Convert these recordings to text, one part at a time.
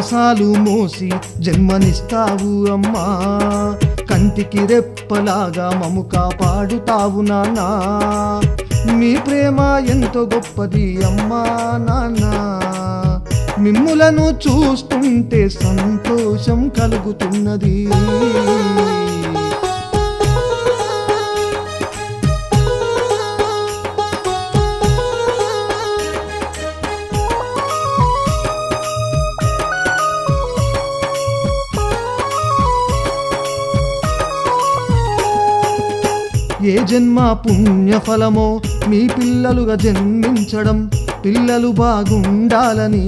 మాసాలు మోసి జన్మనిస్తావు అమ్మా, కంటికి రెప్పలాగా మము కాపాడుతావు నాన్నా. మీ ప్రేమ ఎంతో గొప్పది అమ్మా నాన్న, మిమ్ములను చూస్తుంటే సంతోషం కలుగుతున్నది. ఏ జన్మ పుణ్యఫలమో మీ పిల్లలుగా జన్మించడం, పిల్లలు బాగుండాలని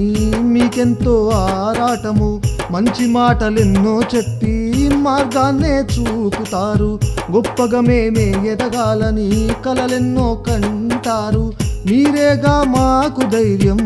మీకెంతో ఆరాటము. మంచి మాటలెన్నో చెప్పి మార్గాన్నే చూపుతారు, గొప్పగా మేమే ఎదగాలని కలలెన్నో కంటారు. మీరేగా మాకు ధైర్యం.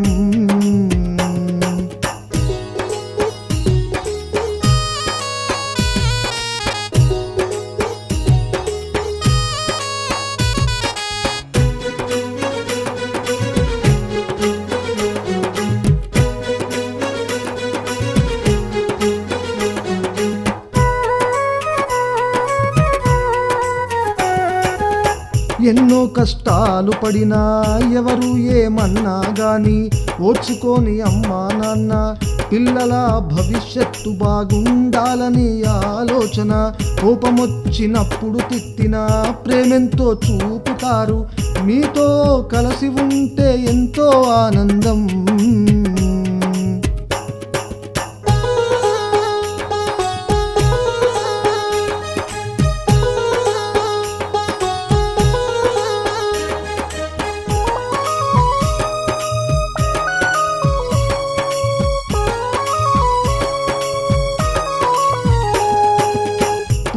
ఎన్నో కష్టాలు పడినా ఎవరు ఏమన్నా గాని ఓర్చుకొని అమ్మా నాన్న, పిల్లల భవిష్యత్తు బాగుండాలని ఆలోచన. కోపమొచ్చినప్పుడు తిట్టినా ప్రేమెంతో చూపుతారు, మీతో కలిసి ఉంటే ఎంతో ఆనందం.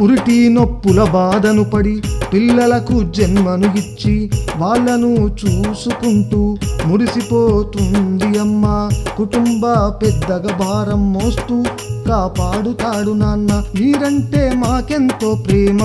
పురిటి నొప్పుల బాధను పడి పిల్లలకు జన్మను ఇచ్చి వాళ్ళను చూసుకుంటూ మురిసిపోతుంది అమ్మ. కుటుంబ పెద్దగా భారం మోస్తూ కాపాడుతాడు నాన్న, మీరంటే మాకెంతో ప్రేమ.